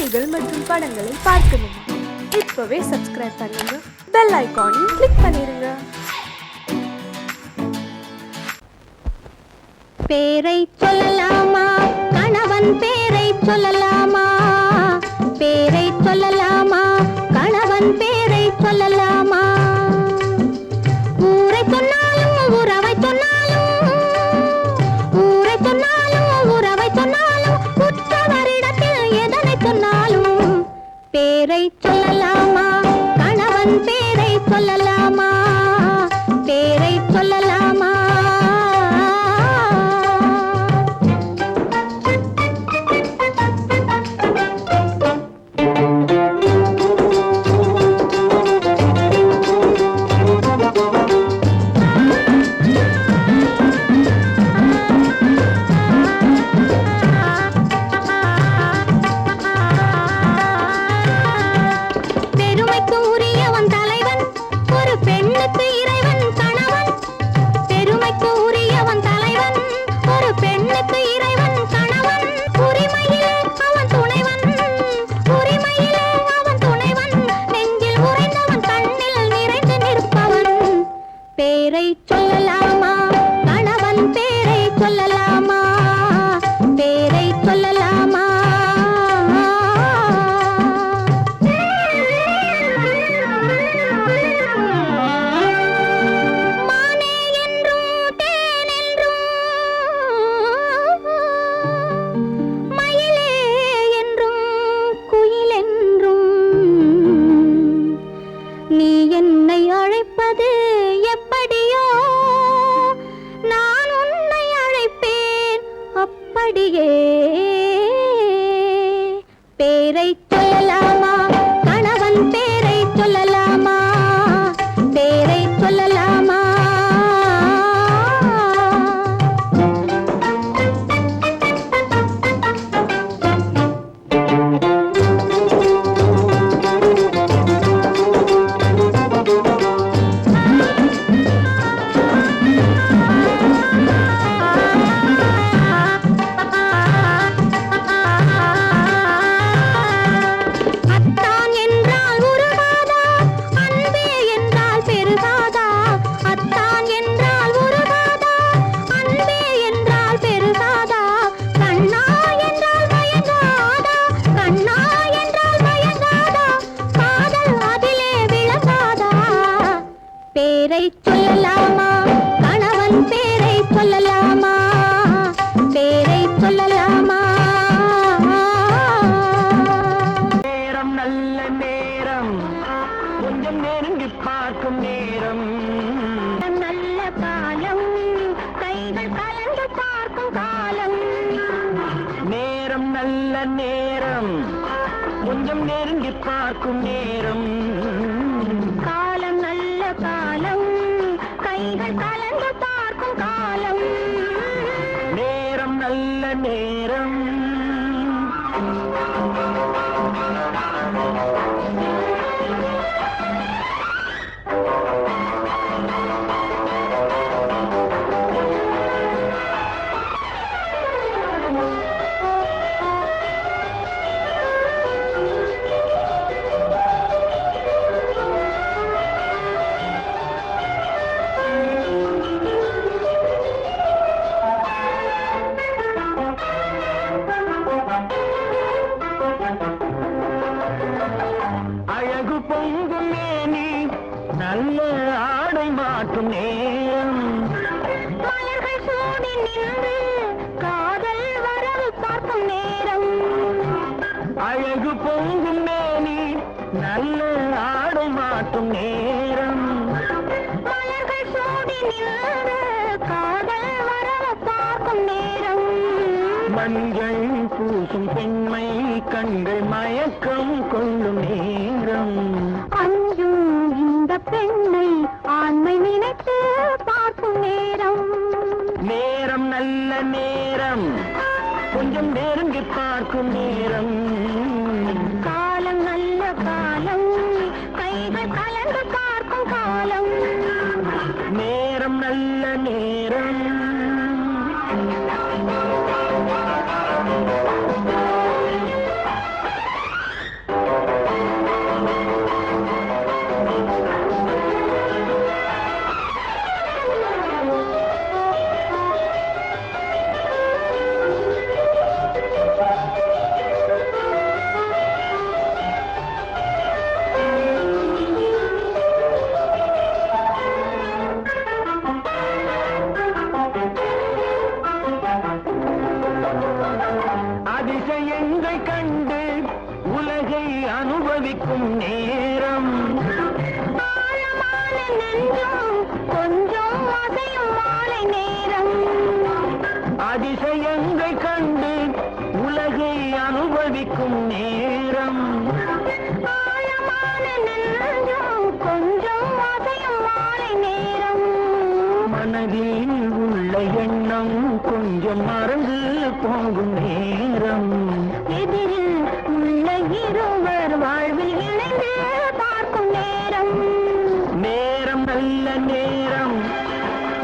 செய்திகள் மற்றும் படங்களை பார்க்கணுமா? இப்பவே சப்ஸ்கிரைப் பண்ணுங்க, பெல் ஐகானையும் கிளிக் பண்ணிருங்க. பேரை சொல்லலாமா, கணவன் பேரை சொல்லலாமா? பேரை சொல்லலாமா, கணவன் பேரை சொல்லலாமா? ஊரை சொன்னாலும் உறவை சொன்னாலும், ஊரை சொன்னாலும் உறவை சொன்னாலும், உற்றவரிடத்தில் எதனை சொன்னாலும் பேரை சொல்லலாமா, கணவன் பேரை சொல்லலாமா? பேரை சொல்லலாமா? பேரை சொல்லலாமா, கணவன் பேரை சொல்லலாமா? பேரை சொல்லலாமா? மானே என்றும் தேன் என்றும், மயிலே என்றும் குயில் என்றும், நீ என்னை அழைப்பது எப்படியோ, நான் உன்னை அழைப்பேன் அப்படியே. பேரை சொல்லலாமா, கணவன் பேரை சொல்லலாமா? பேரை சொல்லலாமா? பேரை சொல்லலாமா, கணவன் பேரை சொல்லலாமா? பேரை சொல்லலாமா? நேரம் நல்ல நேரம், கொஞ்சம் நெருங்கி பார்க்கும் நேரம். நல்ல காலம், கைகள் கலந்து பார்க்கும் காலம். நேரம் நல்ல நேரம், கொஞ்சம் நெருங்கி பார்க்கும் நேரம். காலம் நல்ல காலம், கைகள் கலந்து பார்க்கும் காலம். நேரம் நல்ல நேரம். அழகு பொங்கும் மேனி, நல்ல ஆடை மாற்றும் நேரம். மலர்கள் சூடி நின்று காதல் வரவு பார்க்கும் நேரம். அழகு பொங்கும் மேனி, நல்ல ஆடை மாற்றும் நேரம். மலர்கள் சூடி நின்று காதல் வரவு பார்க்கும் நேரம். மஞ்சள் பூசும் பெண்மை கண்கள் மயக்கம் கொள்ளும் நேரம். அஞ்சும் இந்த பெண்ணை ஆண்மை நினைத்து பார்க்கும் நேரம். நேரம் நல்ல நேரம், கொஞ்சம் நெருங்கி பார்க்கும் நேரம். காலம் நல்ல காலம், கைகள் கலந்து பார்க்கும் காலம். நேரம் நல்ல நேரம். கண்டு உலகை அனுபவிக்கும் நேரம். ஆழமான நெஞ்சம் கொஞ்சம் அசையும் மாலை நேரம். அதிசயங்கள் கண்டு உலகை அனுபவிக்கும் நேரம். ஆழமான நெஞ்சம் கொஞ்சம் அசையும் மாலை நேரம். மனதில் உள்ள எண்ணம் கொஞ்சம் மறந்து போகும் நேரம். எதிரில் உள்ள இருவர் வாழ்வில் இணைந்து பார்க்கும் நேரம். நேரம் நல்ல நேரம்,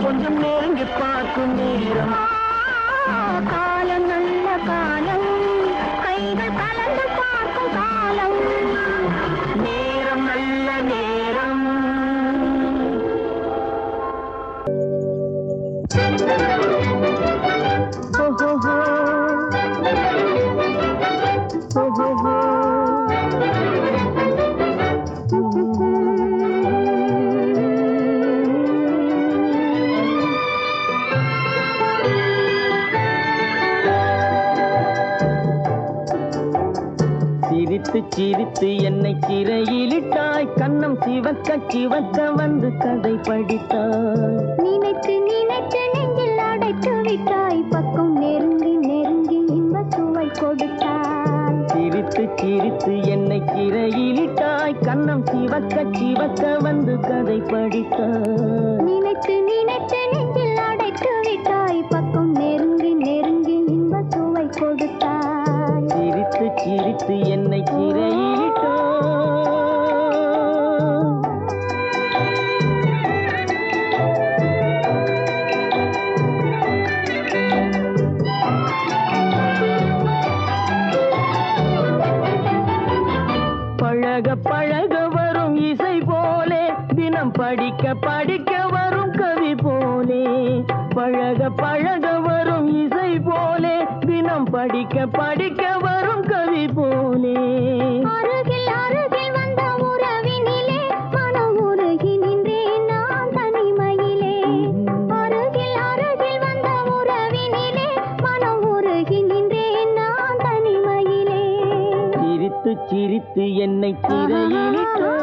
கொஞ்சம் நெருங்கி பார்க்கும் நேரம். காலம் நல்ல காலம், கைகள் கலந்து பார்க்கும் காலம். நேரம் நல்ல நேரம். ஓஹோஹோ. ஓஹோஹோ. சிரித்து சிரித்து என்னை சிறையிலிட்டாய், கண்ணம் சிவக்க சிவக்க வந்து கதை படித்தாய். நினைத்து நினைத்து நெஞ்சில் அடைத்து விட்டாய், பக்கம் நெருங்கி நெருங்கி இன்ப சுவை கொடுத்தாய். சிரித்து சிரித்து என்னை சிறையிலிட்டாய், கண்ணம் சிவக்க சிவக்க வந்து கதை படித்தாய். நினைத்து நினைத்து நெஞ்சில் அடைத்து விட்டாய், பக்கம் நெருங்கி நெருங்கி இன்ப சுவை கொடுத்தாய். சிரித்து சிரித்து என்னை சிறையிலிட்டாய். பழக பழக வரும் இசை போலே, தினம் படிக்க படிக்க வரும் கவி போலே. பழக பழக வரும் இசை போலே, தினம் படிக்க படிக்க வரும் கவி போலே. அருகில் அருகில் வந்த உறவினிலே மனம் உருகி நின்றேன் நான் தனிமையிலே. அருகில் அருகில் வந்த உறவினிலே மனம் உருகி நின்றேன் நான் தனிமையிலே. சிரித்து சிரித்து என்னை சிறையிலிட்டாய்.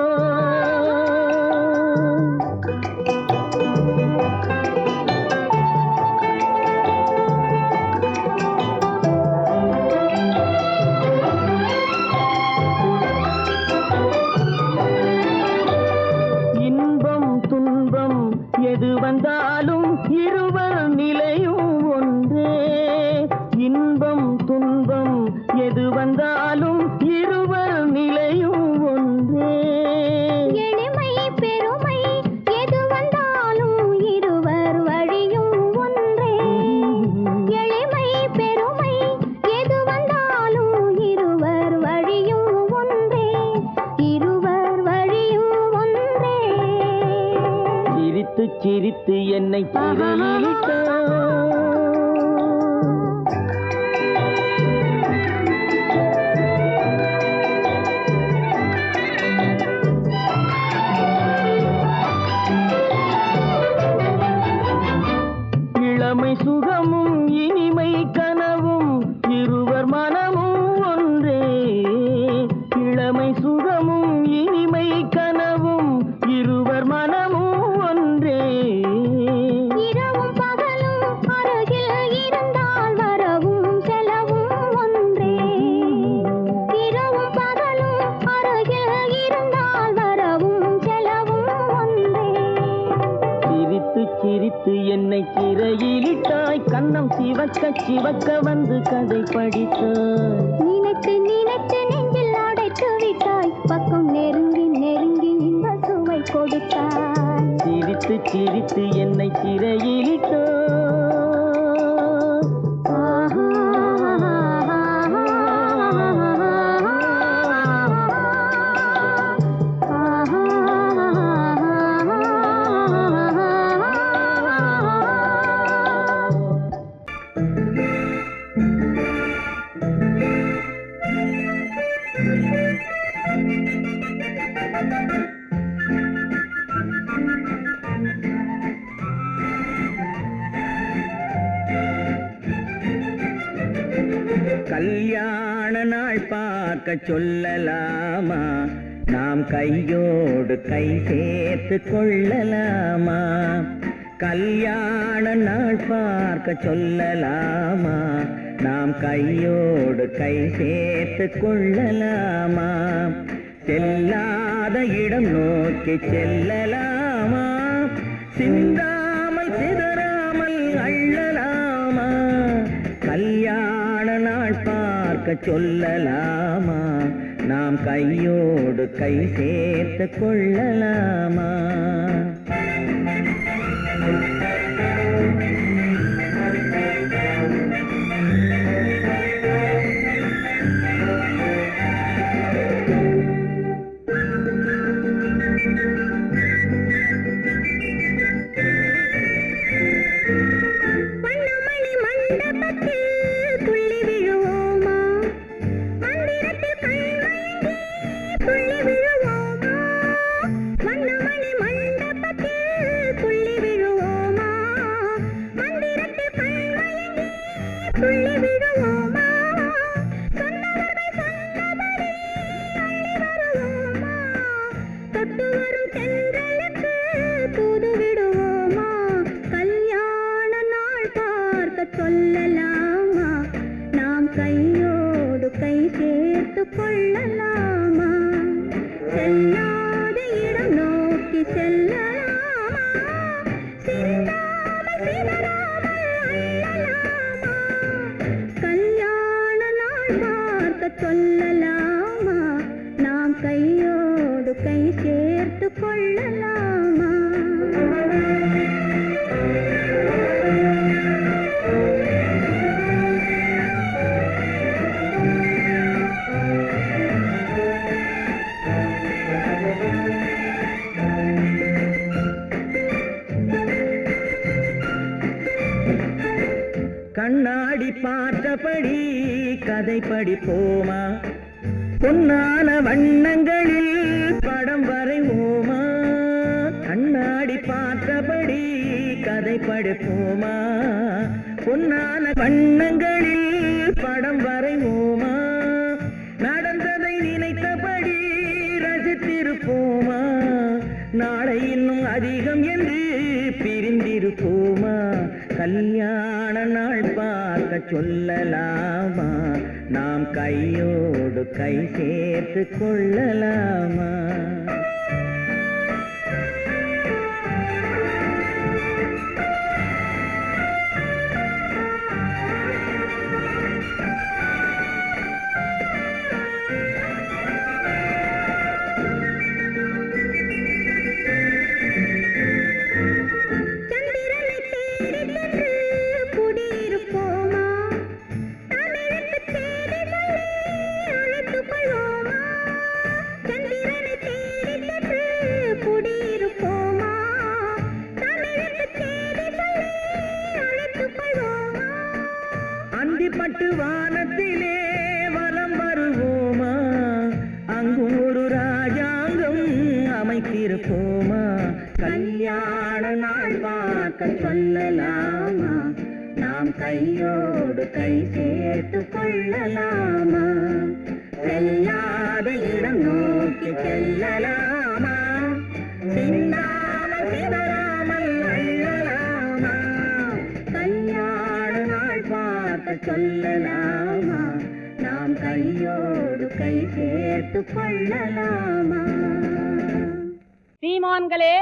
இன்பம் துன்பம் எது வந்தாலும் இருவர் நிலையும் ஒன்றே. இன்பம் துன்பம் எது வந்தாலும் இருவர் நிலையும் ஒன்றே. எளிமை பெருமை எது வந்தாலும் இருவர் வழியும் ஒன்றே. எளிமை பெருமை எது வந்தாலும் இருவர் வழியும் ஒன்றே. இருவர் வழியும் ஒன்றே. சிரித்து சிரித்து என்னை சிறையிலிட்டாய். இளமை சுகமும் இனிமை கனவும் இருவர் மனமும் ஒன்றே. இளமை சுகமும் இனிமை கனவும் இருவர் மனமும் ஒன்றே. இரவும் பகலும் அருகில் இருந்தால் வரவும் செலவும் ஒன்றே. இரவும் பகலும் அருகில் இருந்தால் வரவும் செலவும் ஒன்றே. சிரித்து சிரித்து என்னை சிறையிலிட்டாய், கண்ணம் சிவக்க சிவக்க வந்து கதை படித்தாய். நினைத்து நினைத்து நெஞ்சில் அடைத்து விட்டாய், பக்கம் நெருங்கி நெருங்கி இன்ப சுவை கொடுத்தாய். சிரித்து சிரித்து என்னை சிறையிலிட்டாய். கல்யாண நாள் பார்க்க சொல்லலாமா, நாம் கையோடு கை சேர்த்து கொள்ளலாமா, கல்யாண நாள் பார்க்க சொல்லலாமா, நாம் கையோடு கை சேர்த்து கொள்ளலாமா, செல்லாத இடம் நோக்கி செல்லலாமா, சிந்தாமல் சிதறாமல் அள்ளலாமா, கல்யாண நாள் பார்க்க சொல்லலாமா, நாம் கையோடு கை சேர்த்து கொள்ளலாமா. கண்ணாடி பார்த்தபடி கதை படிப்போமா, பொன்னான வண்ணங்களில் படம் வரைவோமா, கண்ணாடி பார்த்தபடி கதை படிப்போமா, பொன்னான வண்ணங்களில் படம் வரைவோமா, நடந்ததை நினைத்தபடி ரசித்திருப்போமா, நாளை இன்னும் அதிகம் என்று பிரிந்திருப்போமா, கல்யாண நாள் பார்க்க சொல்லலாமா, நாம் கையோடு கை சேர்த்து கொள்ளலாமா. பட்டு வானத்திலே வலம் வருவோமா, அங்கு ஒரு ராஜாங்கம் அமைத்திருப்போமா, கல்யாண நாள் பார்க்க சொல்லலாமா, நாம் கையோடு கை சேர்த்து கொள்ளலாமா, செல்லாத இடம் நோக்கி செல்லலாமா, சிந்தாமல் சிதறாமல் அள்ளலாமா, கல்யாண நாள் பார்க்க சொல்லலாமா, நாம் கையோடு கை சேர்த்து கொள்ளலாமா. சீமான்களே,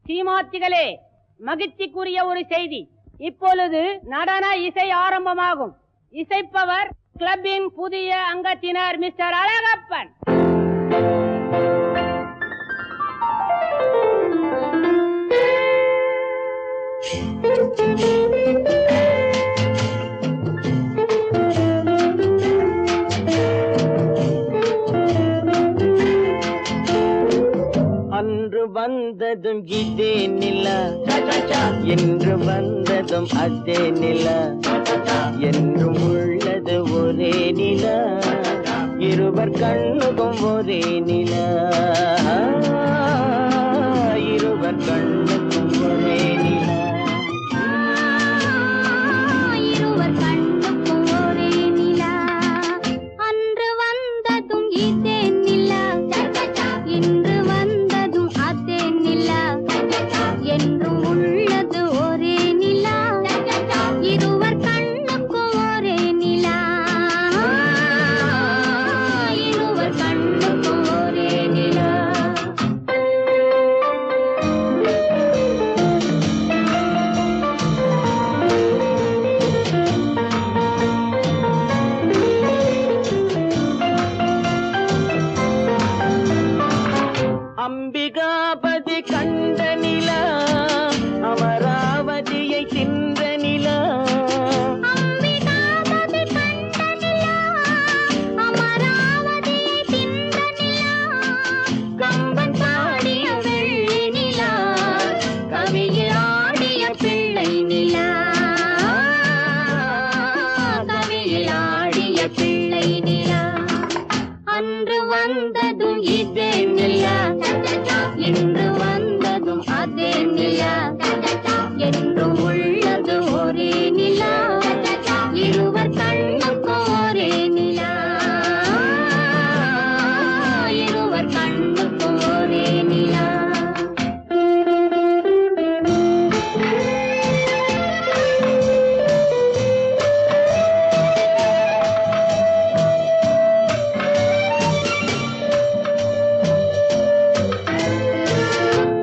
சீமாத்திகளே, மகிழ்ச்சிக்குரிய ஒரு செய்தி. இப்பொழுது நடன இசை ஆரம்பமாகும். இசைப்பவர் கிளப்பின் புதிய அங்கத்தினர் மிஸ்டர் அழகப்பன். அன்று வந்ததும் இதே நிலா, என்று வந்ததும் அதே நிலா, என்றும் உள்ளது ஒரே நிலா, இருவர் கண்ணுக்கும் ஒரே நிலா, இருவர் கண்ணுக்கும் ஒரே நிலா, இருவர் கண்ணுக்கும் ஒரே நிலா, அன்று வந்தது வந்ததும் இதே நிலா, இன்று வந்ததும் அதே நிலா, என்றும் உள்ளது ஒரே நிலா, இருவர் கண்ணுக்கு ஒரே நிலா, இருவர் கண்ணுக்கு ஒரே நிலா.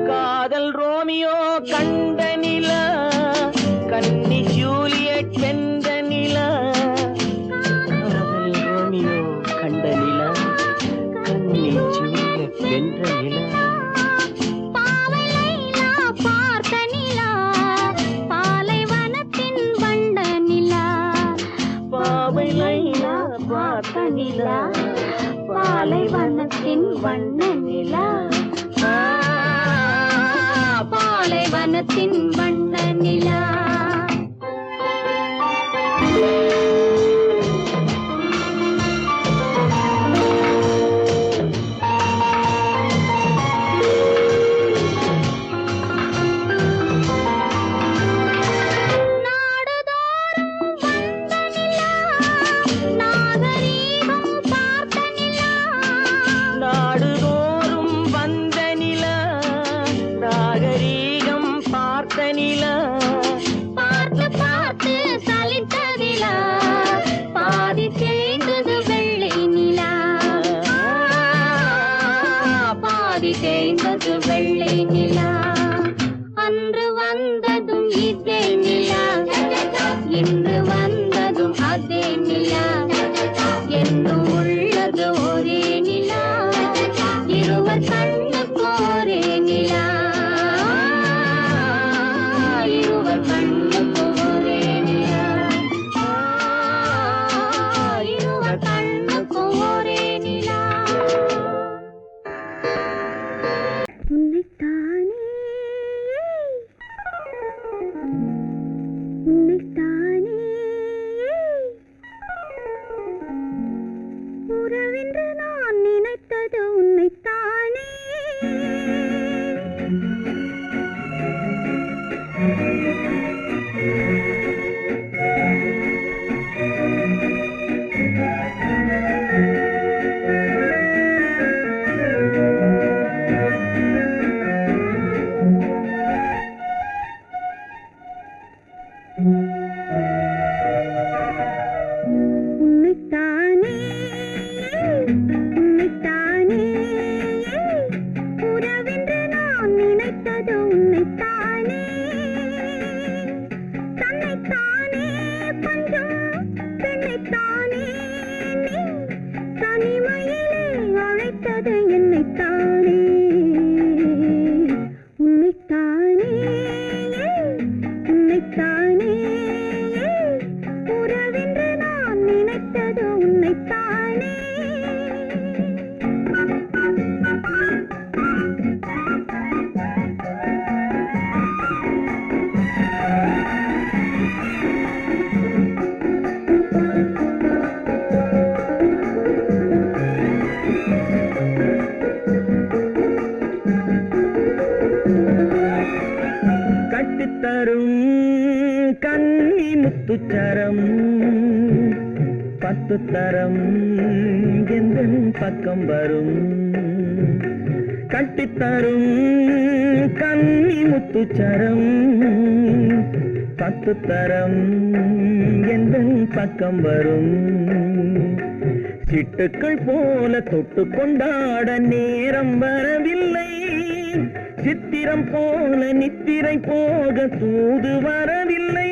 காதல் ரோமியோ கண்ட நிலா, கன்னி ஜூலியட் வென்ற நிலா. காதல் ரோமியோ கண்ட நிலா, கன்னி ஜூலியட் வென்ற நிலா. பாவை லைலா பார்த்த நிலா, பாலைவனத்தின் வண்ண நிலா, பாவை லைலா பார்த்த நிலா, பாலைவனத்தின் வண்ண நிலா, பாலைவனத்தின் வண்ண நிலா. நாடுதோறும் வந்த நிலா, நாகரீகம் பார்த்த நிலா. பார்த்து பார்த்து சலித்த நிலா, பாதி தேய்ந்தது வெள்ளை நிலா, பாதி தேய்ந்தது வெள்ளை நிலா. அன்று வந்ததும் இதே நிலா, இன்று வந்ததும் அதே நிலா, என்றும் உள்ளது ஒரே நிலா, இருவர் கண்ணுக்கு ஒரே நிலா, இருவர் கண்ணுக்கு ஒரே நிலா, இருவர் கண்ணுக்கு ஒரே நிலா. உன்னைத்தானே உன்னைத்தானே உறவென்று நான் நினைத்தது உன்னைத்தானே. உன்னைத்தானே உன்னைத்தானே உறவென்று நான் நினைத்தது உன்னைத்தானே. தன்னைத்தானே பஞ்சம் பெண்ணைத்தானே நீ, தனிமையிலே அழைத்தது என்னைத்தானே. உன்னைத்தானே உன்னைத்தானே உறவென்று நான் நினைத்தது உன்னைத்தானே. கட்டுத்தரும் கன்னி முத்துச்சரம், 10 தரம் எந்தன் பக்கம் வரும். கட்டித்தரும் கன்னி முத்துச்சரம், 10 தரம் எந்தன் பக்கம் வரும். சிட்டுக்கள் போல தொட்டு கொண்டாட நேரம் வரவில்லை, சித்திரம் போல நித்திரை போக தூது வரவில்லை.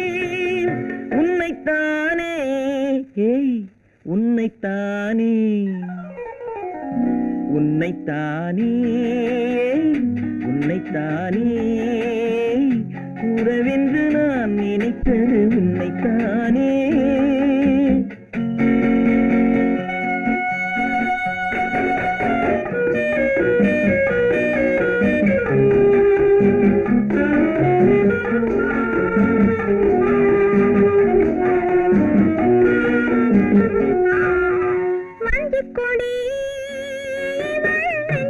உன்னைத்தானே ஏய் உன்னைத்தானே, உன்னைத்தானே உன்னைத்தானே உறவென்று நான் நினைத்தது உன்னைத்தானே.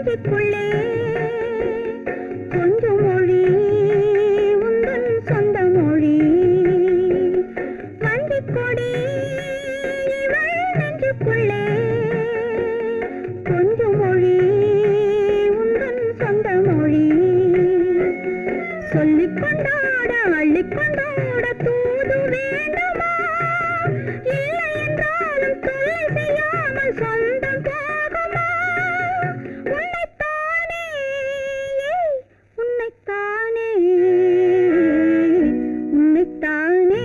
நெஞ்சுக்குள்ளே கொஞ்சம் மொழி உந்தன் சொந்த மொழி வஞ்சிக் கொடி இவள் நெஞ்சுக்குள்ளே கொஞ்சம் மொழி உந்தன் சொந்த மொழி சொல்லிக் கொண்டாட அள்ளிக் கொண்டாட தூது வேண்டுமா இல்லை என்றாலும் தொல்லை செய்யாமல் சொந்தம் போகுமா உன்னைத்தானே உன்னைத்தானே உன்னைத்தானே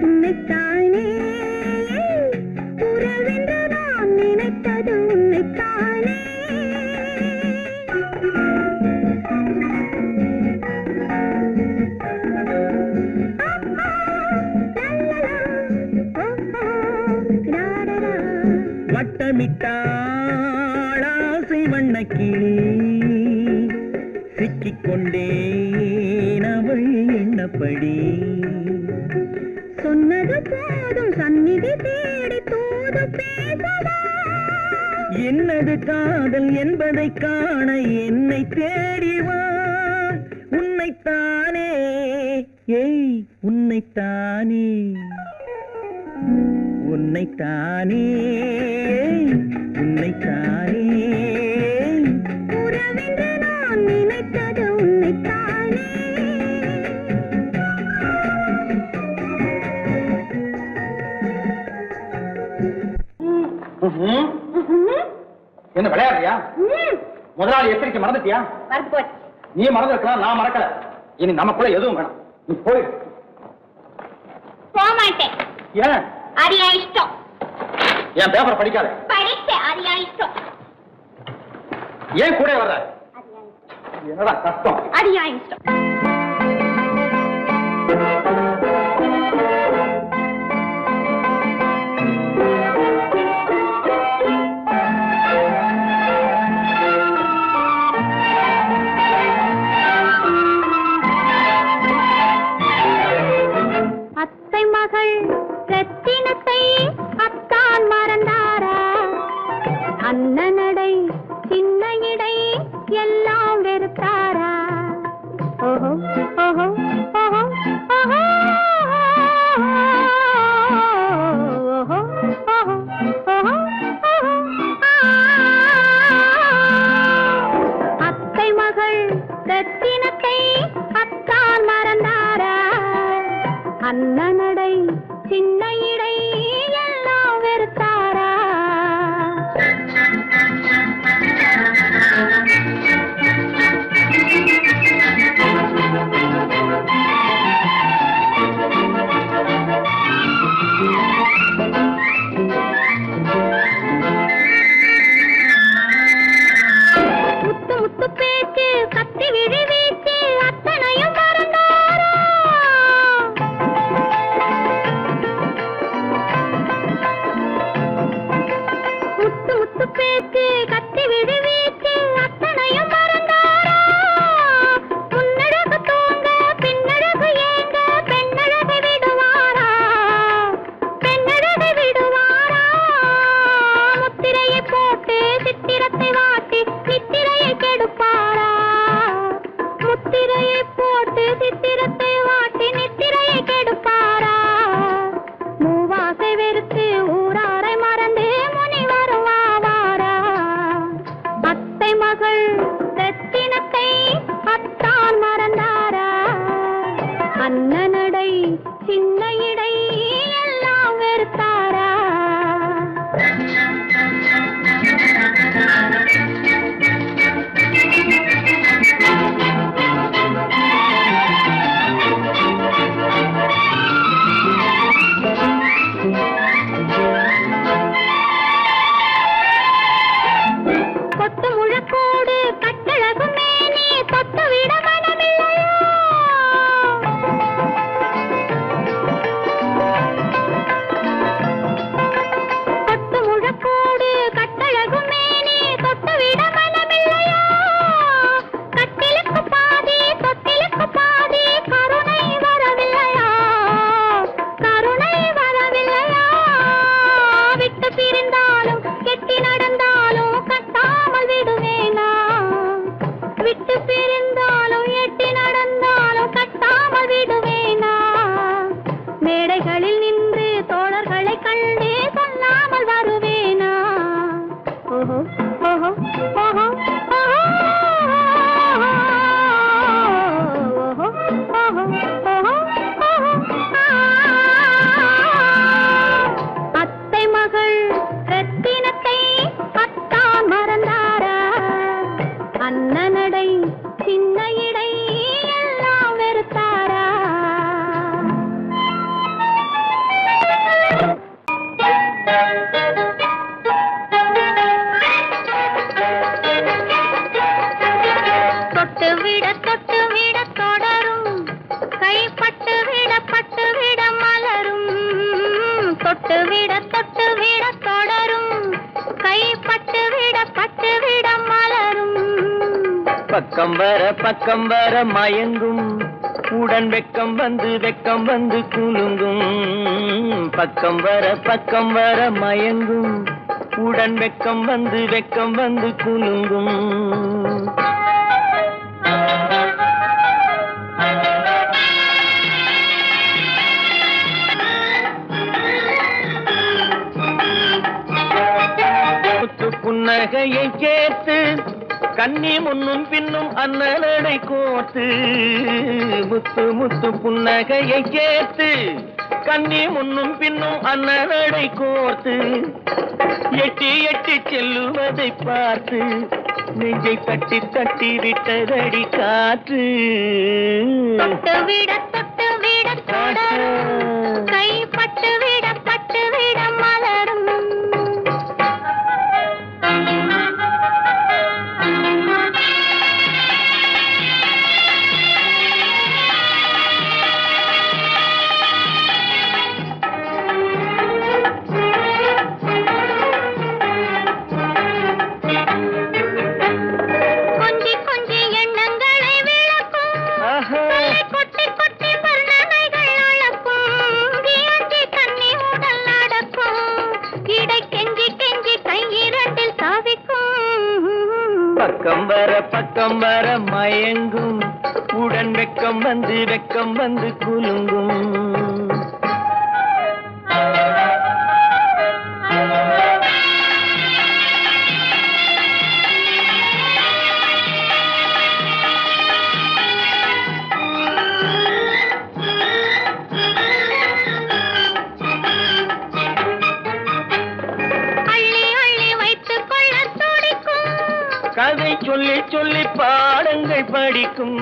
உன்னைத்தானே உறவென்று நான் நினைத்தது உன்னைத்தானே வட்டமிட்டாளாசை வண்ணக்கிளி சிக்கிக்கொண்டேன் அவள் எண்ணப்படி சொன்னது போதும் சந்நிதி தேடி தூது பேசவா என்னது காதல் என்பதை காண என்னை தேடிவா உன்னைத்தானே ஏய் உன்னைத்தானே உன்னைத்தானே உன்னைத்தானே உறவென்று நான் நினைத்தது உன்னைத்தானே என்ன விளையாடுறியா? முதலாளி எச்சரிக்கை மறந்துட்டியா? மறந்து போச்சு. நீ மறந்துருக்கலாம், நான் மறக்கல. இனி நமக்குள்ள எதுவும் வேணாம். நீ போய். போக மாட்டேன். ஏன்? அரியா இஷ்டம். என் பேப்பர் படிக்காத. படித்தேன். அரியா இஷ்டம். ஏன் கூட வர்ற? என்னடா கஷ்டம்? அரியா இஷ்டம். அத்தை மகள் ரத்தினத்தை அத்தான் மறந்தாரா அண்ணனடை சின்ன இடை எல்லாம் வெறுத்தாரா ஓஹோ ஓஹோ ஓஹோ ஓஹோ ஓஹோ ஓஹோ ஓஹோ அத்தை மகள் ரத்தினத்தை அத்தான் மறந்தாரா அண்ணனடை சின்ன இடை எல்லாம் வெறுத்தாரா முத்து முத்து பேச்சு கத்தி விழி வீச்சு அத்தனையும் மறந்தாரா முத்து முத்து பேச்சு கத்தி விழி வீச்சு அத்தனையும் மறந்தாரா முன்னழகு தூங்க பின்னழகு ஏங்க பெண்ணழகை விடுவாரா பெண்ணழகை விடுவாரா முத்திரையை போட்டு சித்திரத்தை வாட்டி நித்திரையை கெடுப்பாரா முத்திரையை போட்டு சித்திரத்தை வாட்டி நித்திரையை கெடுப்பாரா மூவாசை வெறுத்து ஊராரை மறந்து முனி வருவாரா ஓஹோ ஓஹோ ஓஹோ அத்தை மகள் ரத்தினத்தை அத்தான் மறந்தாரா அண்ணனடை சின்ன இடை எல்லாம் வெறுத்தாரா தொட்டு விட தொடரும் கைப்பட்டு விட மலரும் தொட்டு விட தொடரும் கைப்பட்டு விட மலரும் பக்கம் வர மயங்கும் உடன் வெக்கம் வந்து குலுங்கும் பக்கம் வர மயங்கும் உடன் வெக்கம் வந்து குலுங்கும் புன்னகையை சேர்த்து கண்ணி முன்னும் பின்னும் அண்ணனடை கோர்த்து முத்து புன்னகையை சேர்த்து கண்ணி முன்னும் பின்னும் அண்ணனடை கோர்த்து எட்டி செல்லுவதை பார்த்து நெஞ்சை தட்டி விட்டதடி காற்று தொட்டு விட தொடரும் கைப்பட்டு விட மலரும் கொஞ்சி எண்ணங்களை விளக்கும் கொட்டி வர்ணனைகள் அளக்கும் வியஞ்சி கண்ணி உடல் நடக்கும் இடை கெஞ்சி கையிரண்டில் சாவிக்கும் பக்கம் வர மயங்கும் உடன் வெக்கம் வந்து குலுங்கும் கதை சொல்லி பாடங்கள் படிக்கும்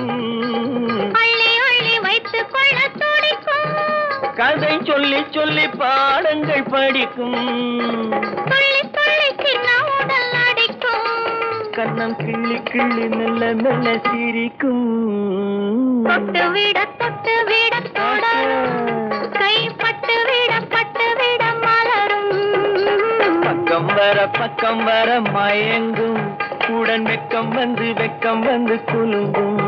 அள்ளி வைத்துக் கொள்ள துடிக்கும் கதை சொல்லி பாடங்கள் படிக்கும் துள்ளி சின்ன உடல் அடிக்கும் கண்ணம் கிள்ளி மெல்ல சிரிக்கும் தொட்டு விட தொடரும் கைப்பட்டு விட மலரும் பக்கம் வர மயங்கும் உடன் வெக்கம் வந்து குலுங்கும்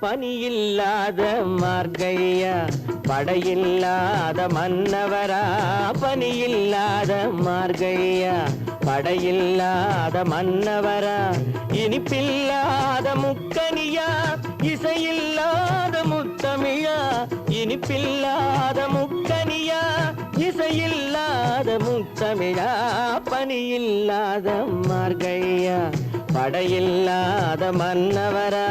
பனியில்லாத மார்கழியா படையில்லாத மன்னவரா பனியில்லாத மார்கழியா படையில்லாத மன்னவரா இனிப்பில்லாத முக்கனியா இசையில்லாத முத்தமிழா இனிப்பில்லாத முக்கனியா இசையில்லாத முத்தமிழா பனியில்லாத மார்கழியா படையில்லாத மன்னவரா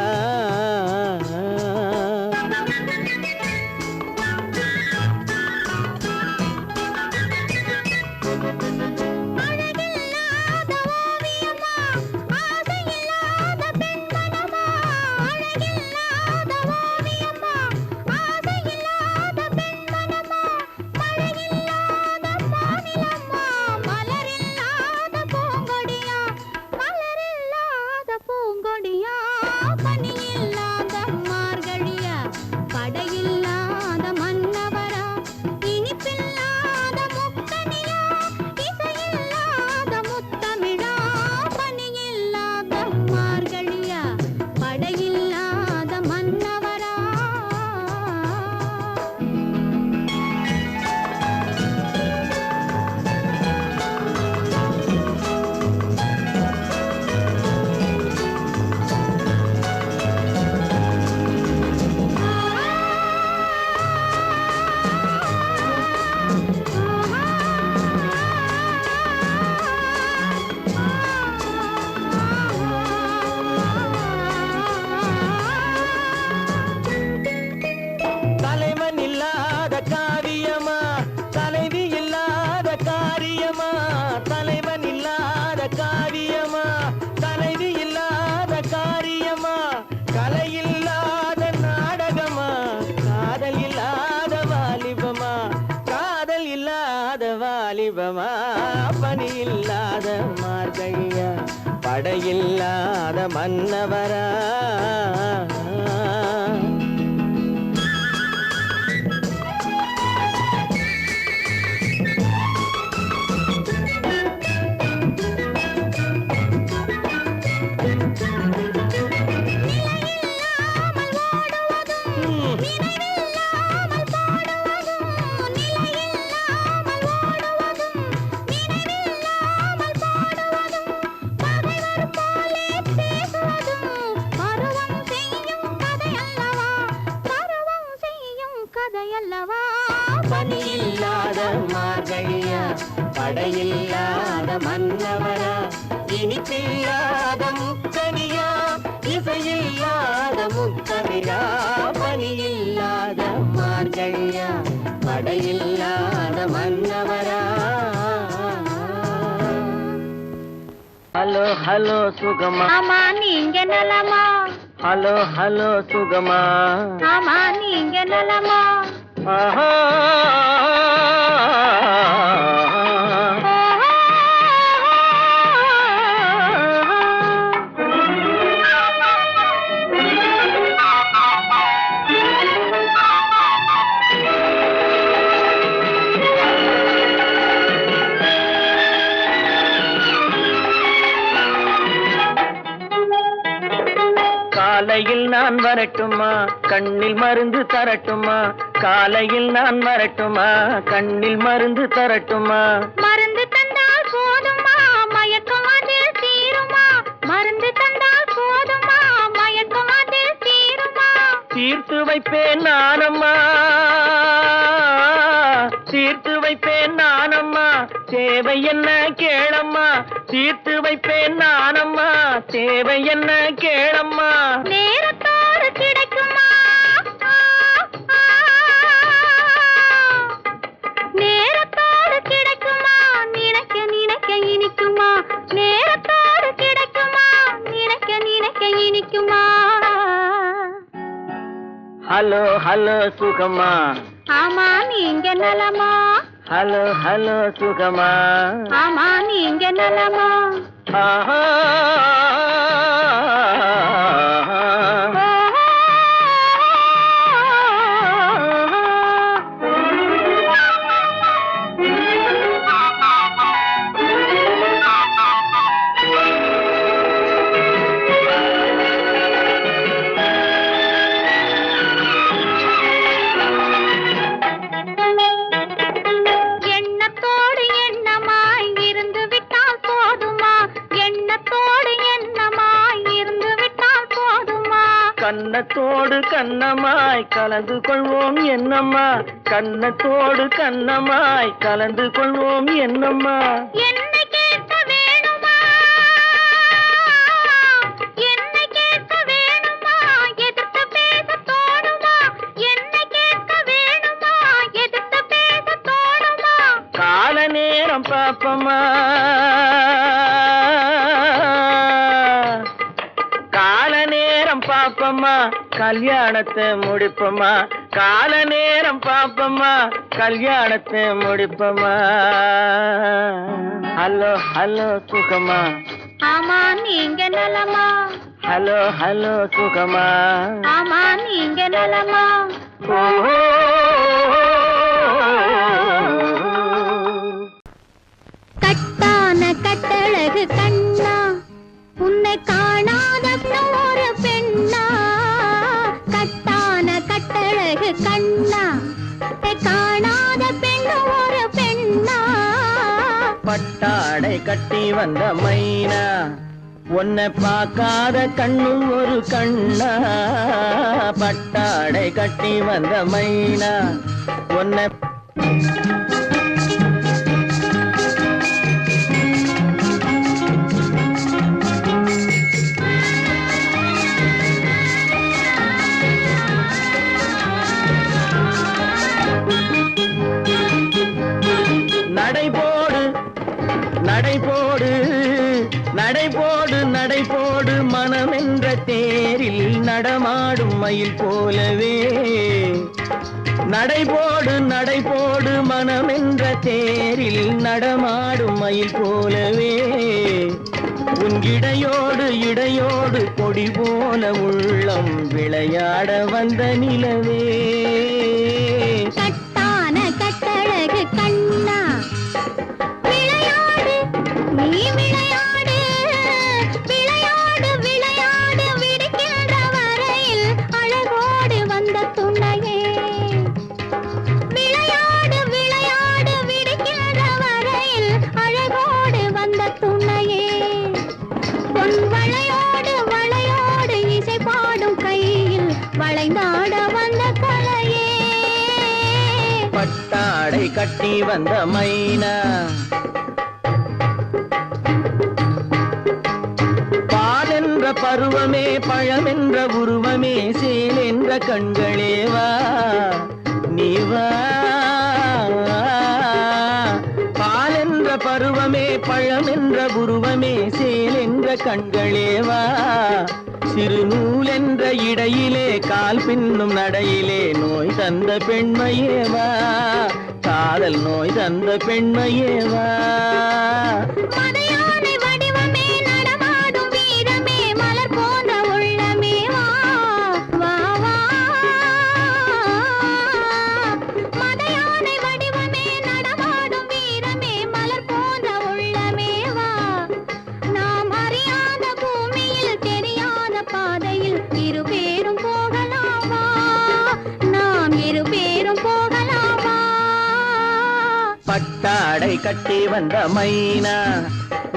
பனியில்லாத இல்லாத மார்கழியா படையில்லாத மன்னவரா பனியில்லாத மார்கழியா படையில்லாத மன்னவரா இனிப்பில்லாத முக்கனியா இசையில்லாத முக்கவிழா பனியில்லாத மார்கழியா படையில்லாத மன்னவரா ஹலோ ஹலோ சுகமா ஆமா நீங்க நலமா ஹலோ ஹலோ சுகமா ஆமா நீங்க நலமா ஆஹா காலையில் நான் வரட்டுமா கண்ணில் மருந்து தரட்டுமா காலையில் நான் வரட்டுமா கண்ணில் மருந்து தரட்டுமா மருந்து தந்தால் போதுமா மயக்கம் அதில் தீருமா மருந்து தந்தால் போதுமா மயக்கம் அதில் தீருமா தீர்த்து வைப்பேன் நானம்மா தீர்த்து வைப்பேன் நானம்மா தேவை என்ன கேளம்மா தீர்த்து வைப்பேன் நானம்மா தேவை என்ன கேளம்மா நேரத்தோடு கிடைக்குமா நேரத்தோடு கிடைக்குமா நினைக்க நினைக்க இனிக்குமா நேரத்தோடு கிடைக்குமா நினைக்க நினைக்க இனிக்குமா ஹலோ ஹலோ சுகமா ஆமா நீங்க நலமா ஹலோ ஹலோ சுகமா ஆமா நீங்க நலமா ஆஹா எண்ணத்தோடு எண்ணமாய் இருந்து விட்டால் போதுமா எண்ணத்தோடு எண்ணமாய் இருந்து விட்டால் போதுமா கன்னத்தோடு கண்ணமாய் கலந்து கொள்வோம் என்னம்மா கன்னத்தோடு கண்ணமாய் கலந்து கொள்வோம் என்னம்மா என்னை கேட்க வேணுமா என்னை கேட்க வேணுமா எதிர்த்து பேச தோணுமா என்னை கேட்க வேணுமா எதிர்த்து பேச தோணுமா கால நேரம் பாப்பமா கால நேரம் பாப்பமா கல்யாணத்தை முடிப்பமா கால நேரம் பாப்பமா கல்யாணத்தை முடிப்பமா ஹலோ ஹலோ சுகமா ஆமா நீங்க நலமா ஹலோ ஹலோ சுகமா ஆமா நீங்க நலமா ஓஹோ கட்டான கட்டழகு கண்ணா உன்னை காணாத ஒரு பெண்ணா கட்டான கட்டழகு கண்ணா உன்னை காணாத பெண் ஒரு பெண்ணா பட்டாடை கட்டி வந்த மைனா உன்னை பார்க்காத கண்ணும் ஒரு கண்ணா பட்டாடை கட்டி வந்த மைனா உன்னை நடைபோடு நடைபோடு நடைபோடு நடைபோடு மனமென்ற தேரில் நடமாடும் மயில் போலவே நடைபோடு நடைபோடு மனமென்ற தேரில் நடமாடும் மயில் போலவே உன் இடையோடு இடையோடு கொடி போல உள்ளம் விளையாட வந்த நிலவே. கட்டான கட்டழகு கண்ணா விளையாடு நீ விளையாடு விளையாடு விளையாடு விடுகின்ற வரையில் அழகோடு வந்த துணையே விளையாடு விளையாடு விடுகின்ற வரையில் அழகோடு வந்த துணையே பொன் வளையோடு வளையோடு இசை பாடும் கையில் வளைந்தாட வந்த கலையே பட்டாடை கட்டி வந்த மைனா பாலென்ற பருவமே பழமென்ற உருவமே சேல் என்ற கண்களே வா நீ வா. பாலென்ற பருவமே பழமென்ற உருவமே சேல் என்ற கண்களே வா. சிறு நூல் என்ற இடையிலே கால் பின்னும் நடையிலே நோய் தந்த பெண்மையேவா காதல் நோய் தந்த பெண்மையேவா. மதையானை வடிவமே நடமாடும் வீரமே மலர் போன்ற உள்ளமே வா வா வா. மதையானை வடிவமே நடமாடும் வீரமே மலர் போன்ற உள்ளமே வா. நாம் அறியாத பூமியில் தெரியாத பாதையில் இருபேரும் போகலாமா நாம் இருபேரும் போகலாமா. பட்டாடை கட்டி வந்த மைனா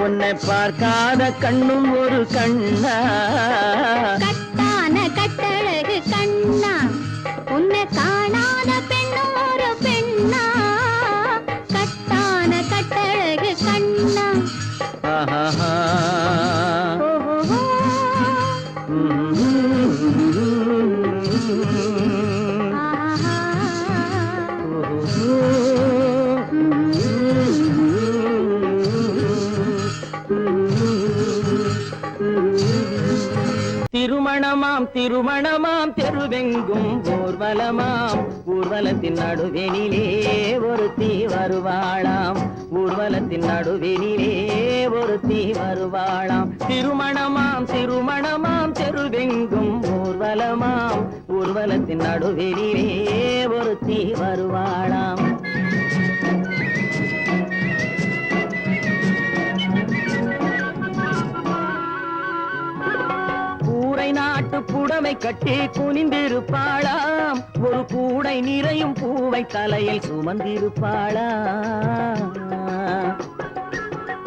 உன்னை பார்க்காத கண்ணும் ஒரு கண்ணா. கட்டான கட்டழகு கண்ணா உன்னை காணாத பெண்ணும் ஒரு பெண்ணா. கட்டான கட்டழகு கண்ணா ஆஹா. ஓஹோ. ஆஹா. திருமணமாம் திருமணமாம் தெருவெங்கும் ஊர்வலமாம் ஊர்வலத்தின் நடுவெனிலே ஒருத்தி வருவாளாம் ஊர்வலத்தின் நடுவெனிலே ஒருத்தி வருவாளாம். திருமணமாம் திருமணமாம் தெருவெங்கும் ஊர்வலமாம் ஊர்வலத்தின் நடுவெனிலே ஒருத்தி வருவாளாம். கூரை நாட்டு புடவை கட்டி குனிந்திருப்பாளாம் ஒரு கூடை நிறையும் பூவை தலையில் சுமந்திருப்பாளாம்.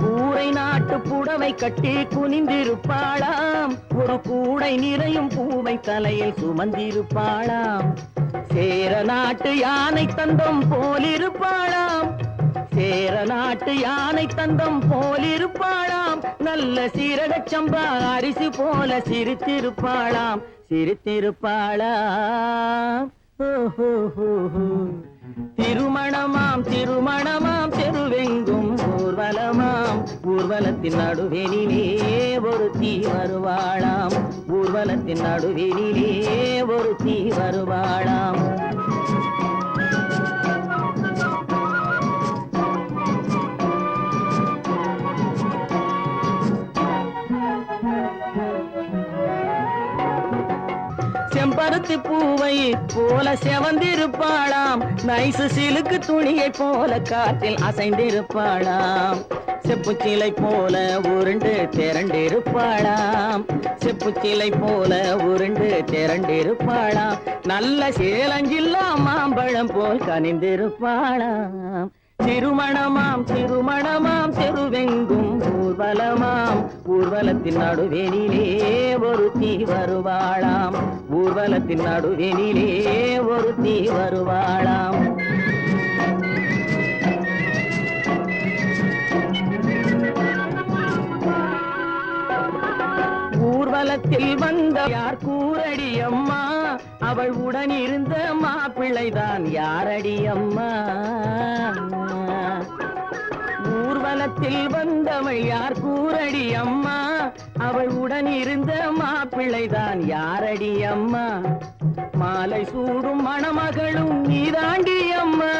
கூரை நாட்டு புடவை கட்டி குனிந்திருப்பாளாம் ஒரு கூடை நிறையும் பூவை தலையில் சுமந்திருப்பாளாம். சேர நாட்டு யானை தந்தம் போலிருப்பாளாம் சேர நாட்டு யானை தந்தம் போலிருப்பாளாம். நல்ல சீரகச் சம்பா அரிசி போல சிரித்திருப்பாளாம் சிரித்திருப்பாளாம். திருமணமாம் திருமணமாம் தெருவெங்கும் ஊர்வலமாம் ஊர்வலத்தின் நடுவெனிலே ஒருத்தி வருவாளாம் ஊர்வலத்தின் நடுவெனிலே ஒருத்தி வருவாளாம். செம்பருத்தி பூவை போல செவந்திருப்பாளாம் நைசு சிலுக்கு துணியை போல காற்றில் அசைந்திருப்பாளாம். செப்புச்சிலை போல உருண்டு திரண்டிருப்பாளாம் செப்புச்சிலை போல உருண்டு திரண்டிருப்பாளாம். நல்ல சேலஞ்சில்லா மாம்பழம் போல் கனிந்திருப்பாளாம். திருமணமாம் திருமணமாம் தெருவெங்கும் ஊர்வலமாம் ஊர்வலத்தின் நடுவெனிலே ஒருத்தி வருவாளாம் ஊர்வலத்தின் நடுவெனிலே ஒருத்தி வருவாளாம். ஊர்வலத்தில் வந்த யார் கூரடி அம்மா அவள் உடன் இருந்த மாப்பிள்ளைதான் யாரடி அம்மா. ஊர்வலத்தில் வந்தவள் யார் கூரடி அம்மா அவள் உடன் இருந்த மாப்பிள்ளைதான் யாரடி அம்மா? மாலை சூடும் மணமகளும் நீதாண்டி அம்மா.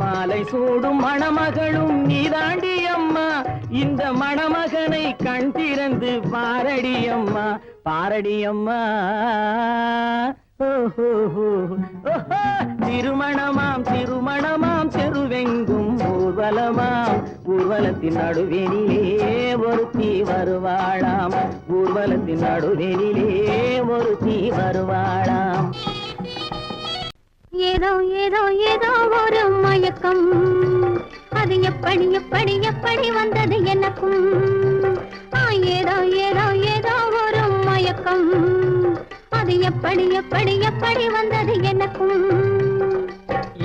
மாலை சூடும் மணமகளும் நீதாண்டி அம்மா. இந்த மணமகனை கண் திறந்து பாரடி அம்மா, பாரடி அம்மா. திருமணமாம் திருமணமாம் தெருவெங்கும் ஊர்வலமாம். ஊர்வலத்தின் நடுவெளியிலே ஒருத்தி வருவாளாம். ஊர்வலத்தின் நடுவெளியிலே ஒருத்தி வருவாளாம். ஏதோ ஏதோ ஏதோ ஒரு மயக்கம், அது எப்படி எப்படி எப்படி வந்தது எனக்கும். ஏதோ ஏதோ ஏதோ ஒரு மயக்கம், அது எப்படி எப்படி எப்படி வந்தது எனக்கும்.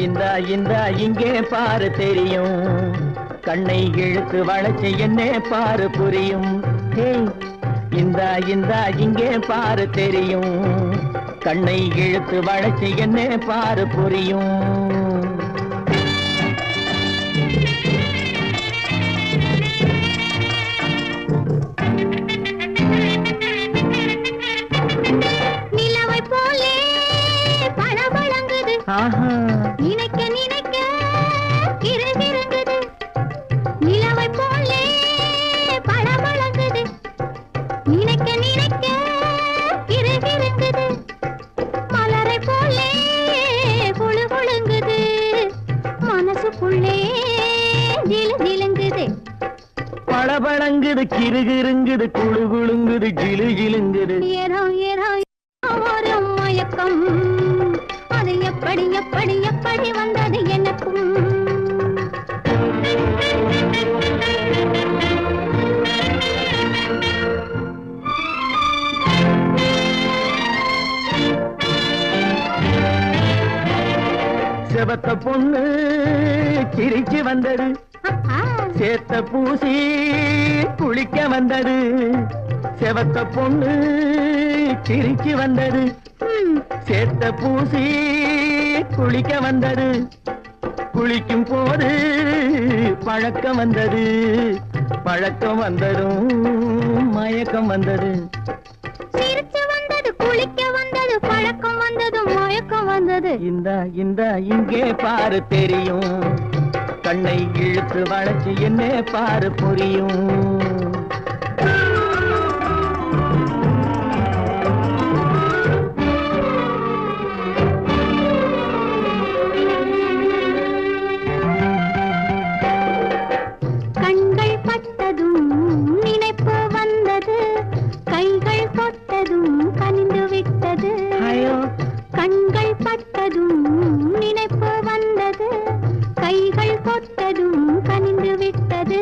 இந்தா இந்தா இங்கே பாரு தெரியும், கண்ணை இழுத்து வளைச்சு என்ன பாரு புரியும். இந்தா இந்தா இங்கே பாரு தெரியும், கண்ணை இழுத்து வளைச்சு என்ன பாரு புரியும். நிலவை போலே பளபளங்குது, நினைக்க நினைக்க கிறுகிறுங்குது. நிலவை போலே பளபளங்குது, நினைக்க நினைக்க கிறுகிறுங்குது. மலரை போலே குழு குழுங்குது, மனசுக்குள்ளே ஜிலு ஜிலுங்குது. பளபளங்குது கிறுகிறுங்குது குழு குழுங்குது ஜிலு ஜிலுங்குது. ஏதோ ஏதோ ஒரு மயக்கம், அது எப்படி எப்படி எப்படி வந்தது எனக்கும். செவத்த பொண்ணு சிரிச்சு வந்தது, சேத்த பூசி குளிக்க வந்தது. செவத்த பொண்ணு சிரிச்சு வந்தது, சேத்த பூசி குளிக்க வந்தது. குளிக்கும் போது பழக்கம் வந்தது, பழக்கம் வந்ததும் மயக்கம் வந்தது. சிரிச்சு வந்தது, குளிக்க வந்தது, பழக்கம் வந்தது, மயக்கம் வந்தது. இந்த இந்த இங்கே பாரு தெரியும், கண்ணை இழுத்து வளைச்சு என்ன பாரு புரியும். கண்கள் பட்டதும் நினைப்பு வந்தது, கைகள் தொட்டதும் கனிந்து விட்டது. கண்கள் பட்டதும் நினைப்பு வந்தது, கைகள் தொட்டதும் கனிந்து விட்டது.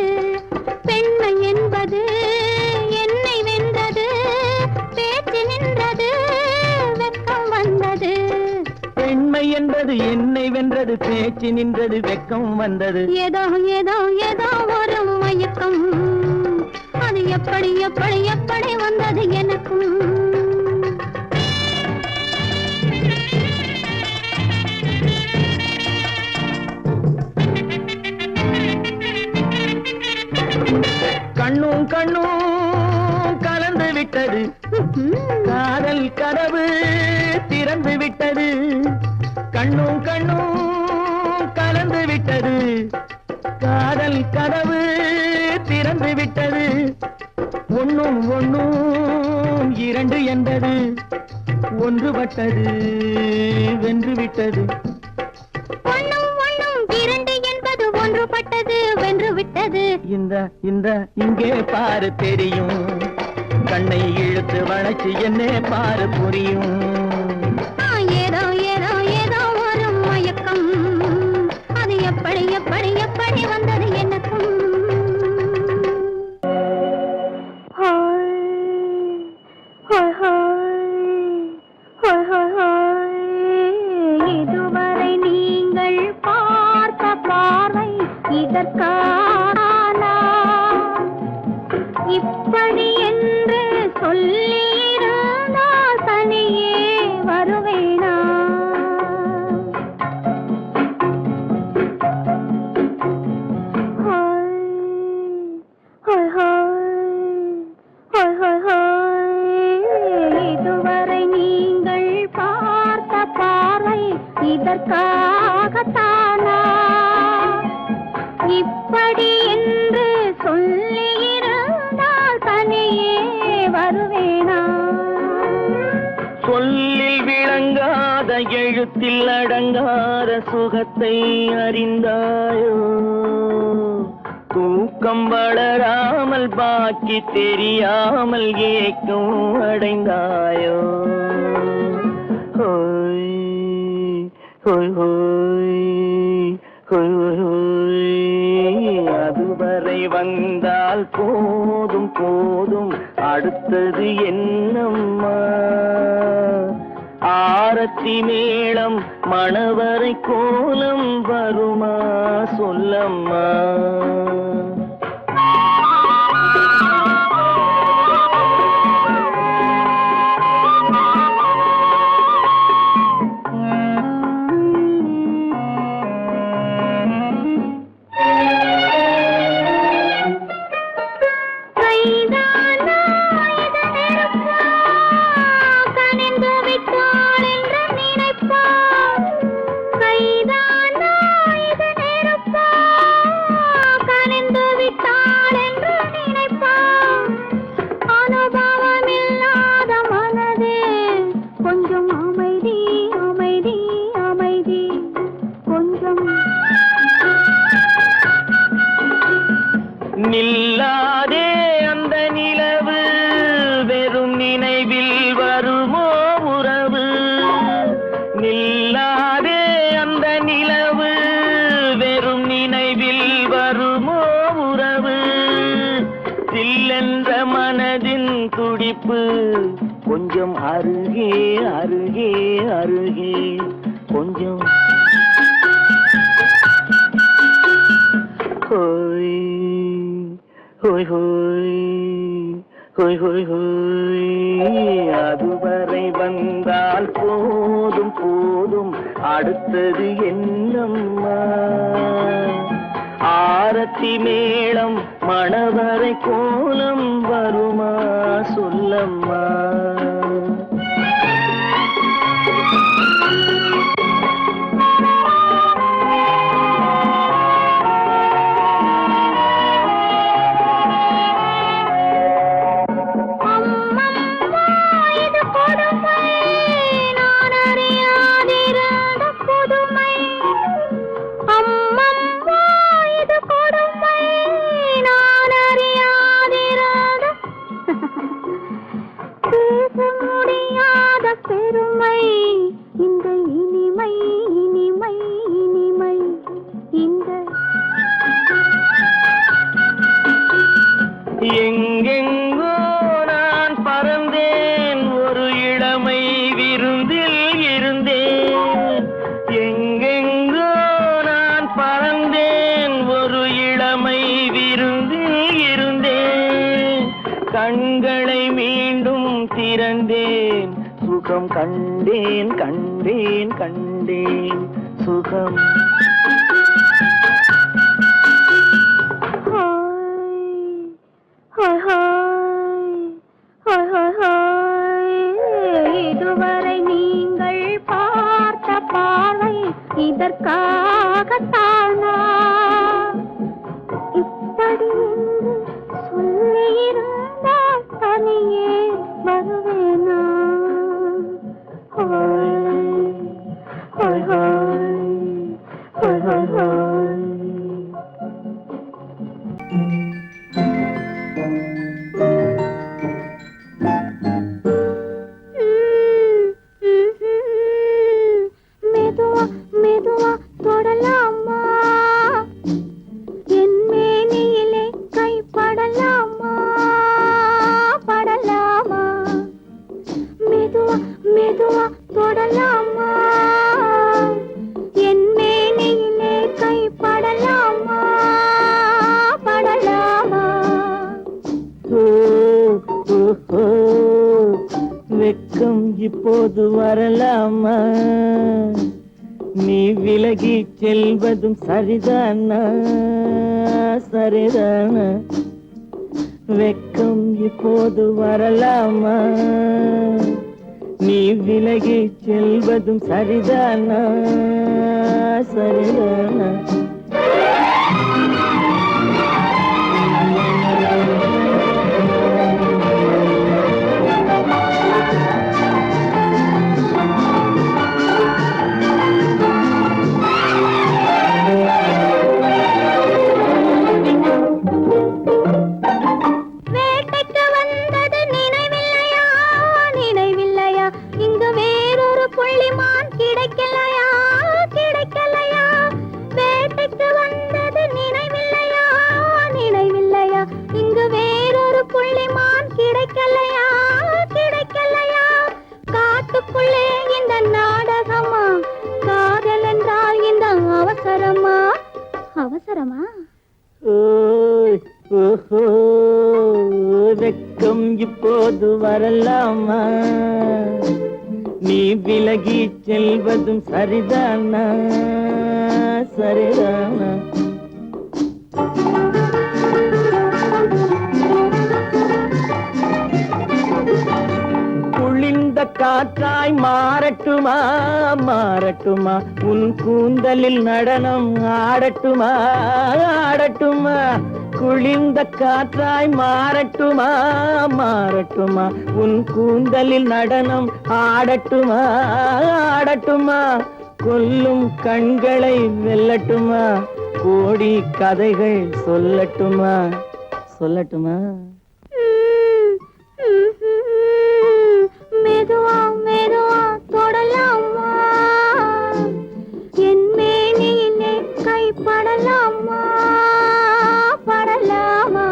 பெண்மை என்பது என்னை வென்றது, பேச்சு நின்றது, வெட்கம் வந்தது. பெண்மை என்பது என்னை வென்றது, பேச்சு நின்றது, வெட்கம் வந்தது. ஏதோ ஏதோ ஏதோ ஒரு மயக்கம், அது எப்படி எப்படி எப்படி வந்தது எனக்கும். கண்ணும் கண்ணும் கலந்து விட்டது, காதல் கதவு திறந்து விட்டது. கண்ணும் கண்ணும் கலந்து விட்டது, காதல் கதவு திறந்து விட்டது. ஒண்ணும் ஒண்ணும் இரண்டு என்பது, ஒன்றுபட்டது வென்று விட்டது. ஒண்ணும் ஒண்ணும் இரண்டு என்பது ஒன்றுபட்டது வென்று விட்டது. இந்த இந்த இங்கே பாரு தெரியும், கண்ணை இழுத்து வளைச்சு என்ன பாரு புரியும். ஏதோ ஏதோ ஏதோ ஒரு மயக்கம், அது எப்படி எப்படி எப்படி வந்தது எனக்கும். இதுவரை நீங்கள் பார்த்த பார்வை இதற்கான, இப்படி என்று சொல்லியிருந்தால் தனியே வருவேனா? சொல்லில் விளங்காத எழுத்தில் அடங்காத சுகத்தை அறிந்தாயோ? தூக்கம் வளராமல் பாக்கி தெரியாமல் ஏக்கம் அடைந்தாயோ? ஹோய் ஹோய் ஹோய் ஹோய் ஹோய். அதுவரை வந்தால் போதும் போதும், அடுத்தது என்னம்மா? ஆரத்தி மேளம் மணவரை கோலம் வருமா சொல்லம்மா? நில்லாதே அந்த நிலவு, வெறும் நினைவில் வருமோ உறவு? நில்லாதே அந்த நிலவு, வெறும் நினைவில் வருமோ உறவு? சில்லென்ற மனதின் துடிப்பு கொஞ்சம் அருகே அருகே அருகே கொஞ்சம். ஹோய் ஹோய் ஹோய் ஹோய் ஹோய் ஹோய். அதுவரை வந்தால் போதும் போதும், அடுத்தது என்னம்மா? ஆரத்தி மேளம் மணவரை கோலம் வருமா சொல்லம்மா? பெருமை இந்த இனிமை இனிமை இனிமை இந்த. எங்கெங்கோ நான் பறந்தேன், ஒரு இளமை விருந்தில் இருந்தேன். எங்கெங்கோ நான் பறந்தேன், ஒரு இளமை விருந்தில் இருந்தேன். கண்களை மீண்டும் திறந்தேன், சுகம் கண்டேன் கண்டேன் கண்டேன் சுகம். இதுவரை நீங்கள் பார்த்த பார்வை இதற்காகத்தானா? இப்படி சொல்லியிருந்தால் தனியே வருவேனா? மெதுவா மெதுவா தொடலாமா? என் மேனியிலே கைப்படலாமா? படலாமா? மெதுவா மெதுவா தொடலாமா? என் மேனியிலே கைப்படலாமா? படலாமா? வெக்கம் இப்போது வரலாமா? நீ விலகி செல்வதும் சரிதானா? சரிதானா? வெக்கம் இப்போது வரலாமா? நீ விலகி செல்வதும் சரிதானா? சரிதானா? வெக்கம் இப்போது வரலாமா? நீ விலகி செல்வதும் சரிதானா? சரிதானா? குளிர்ந்த காற்றாய் மாறட்டுமா? மாறட்டுமா? உன் கூந்தலில் நடனம் ஆடட்டுமா? ஆடட்டுமா? குளிர்ந்த காற்றாய் மாறட்டுமா? மாறட்டுமா? உன் கூந்தலில் நடனம் ஆடட்டுமா? ஆடட்டுமா? கொல்லும் கண்களை வெல்லட்டுமா? கோடி கதைகள் சொல்லட்டுமா? சொல்லட்டுமா? மெதுவா மெதுவா தொடலாமா? என் மேனியிலே கைப்படலாமா? படலாமா?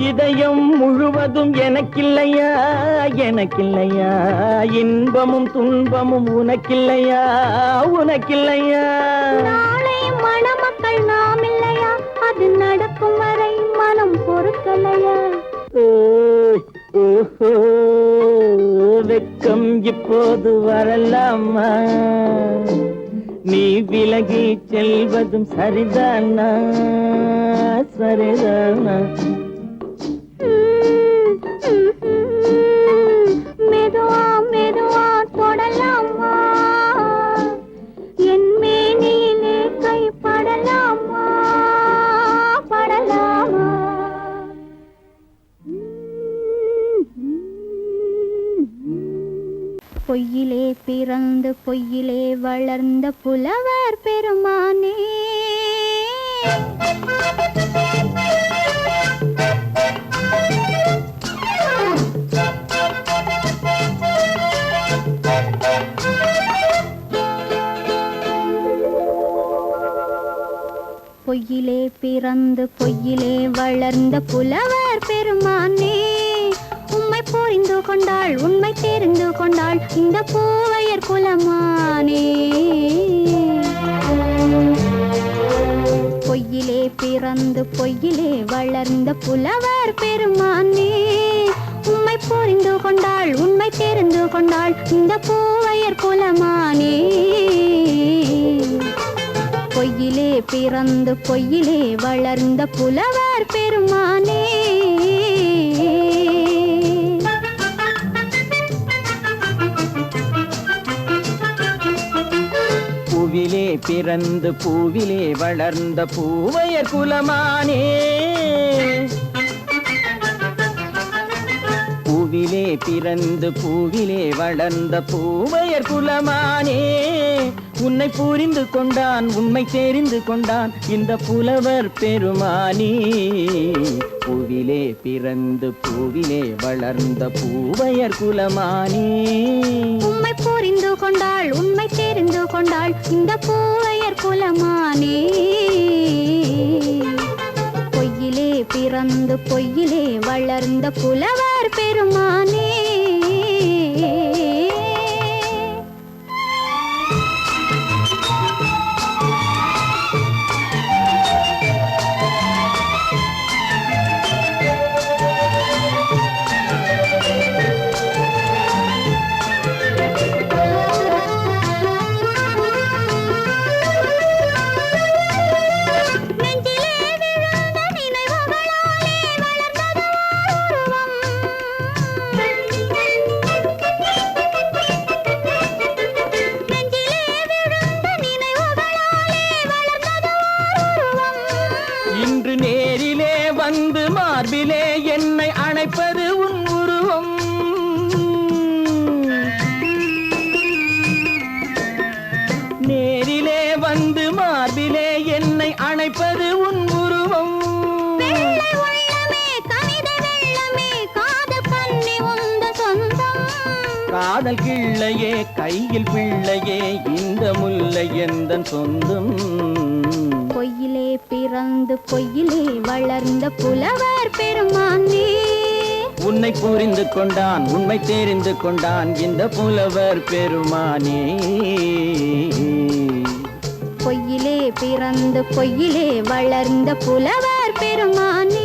இதயம் முழுவதும் எனக்கில்லையா? எனக்கில்லையா? இன்பமும் துன்பமும் உனக்கில்லையா? உனக்கில்லையா? நாளை மணமக்கள் நாம் இல்லையா? அது நடக்கும் வரை மனம் பொறுக்கலையா? ஓஹோ, வெக்கம் இப்போது வரலாமா? நீ விலகி செல்வதும் சரிதானா? சரிதானா? மெதுவா மெதுவா தொடலாமா? என் மேனியிலே கைப்படலாமா? படலாமா? பொய்யிலே பிறந்து பொய்யிலே வளர்ந்த புலவர் பெருமானே, பொய்யிலே பிறந்து பொய்யிலே வளர்ந்த புலவர் பெருமானே, உம்மை புரிந்து கொண்டாள் உண்மை தெரிந்து கொண்டாள் இந்த பூவையர் குலமானே. பொய்யிலே பிறந்து பொய்யிலே வளர்ந்த புலவர் பெருமானே, உம்மை புரிந்து கொண்டாள் உண்மை தெரிந்து கொண்டாள் இந்த பூவையர் குலமானே. பொய்யிலே பிறந்து பொய்யிலே வளர்ந்த புலவர் பெருமானே. பூவிலே பிறந்து பூவிலே வளர்ந்த பூவையர் குலமானே. பூவிலே பிறந்து பூவிலே வளர்ந்த பூவையர் குலமானே, உன்னை புரிந்து கொண்டான் உண்மை தெரிந்து கொண்டான் இந்த புலவர் பெருமானே. பூவிலே பிறந்து பூவிலே வளர்ந்த பூவையர் குலமானே, உம்மை புரிந்து கொண்டாள் உண்மை தெரிந்து கொண்டாள் இந்த பூவையர் குலமானே. பொய்யிலே பிறந்து பொய்யிலே வளர்ந்த புலவர் பெருமானே. இன்று நேரிலே வந்து மார்பிலே என்னை அணைப்பது உன் உருவம். நேரிலே வந்து மார்பிலே என்னை அணைப்பது உன் உருவம். காதல் கிள்ளையே கையில் பிள்ளையே இந்த முல்லை எந்தன் சொந்தம். பொய்யிலே பிறந்து பொய்யிலே வளர்ந்த புலவர் பெருமானே. உன்னை புரிந்து கொண்டான் உண்மை தெரிந்து கொண்டான் இந்த புலவர் பெருமானே. பொய்யிலே பிறந்து பொய்யிலே வளர்ந்த புலவர் பெருமானே.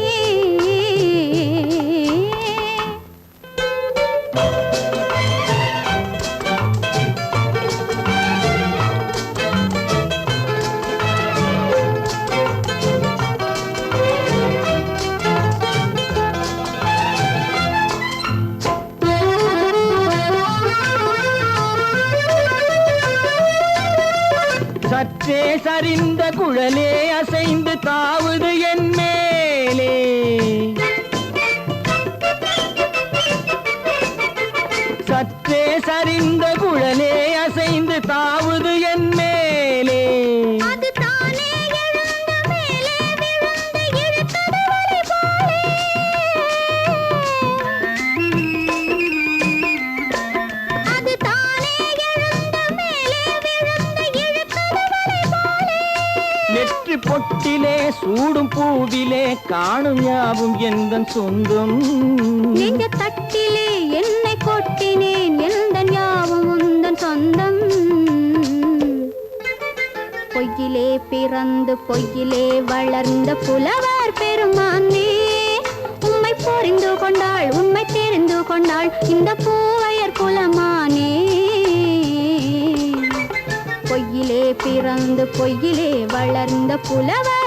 சற்றே சரிந்த குழலே அசைந்து தாவுது என் மேலே. சற்றே சரிந்த குழலே அசைந்து தாவுது என் மேலே. அது தானே எழுந்த மேலே விழுந்து இழுத்தது வலை போலே. அது தானே எழுந்த மேலே விழுந்து இழுத்தது வலை போலே. நெற்றி பொட்டிலே சூடும் பூவிலே காணும் யாவும் எந்தன் சொந்தம். நெஞ்ச தட்டிலே என்னை கொட்டினேன் எந்தன் யாவும் உந்தன் சொந்தம். பொய்யிலே பிறந்து பொய்யிலே வளர்ந்த புலவர் பெருமானே. உம்மை புரிந்து கொண்டாள் உண்மை தெரிந்து கொண்டாள் இந்த பூவையர் குலமானே. பொய்யிலே பிறந்து பொய்யிலே வளர்ந்த புலவர்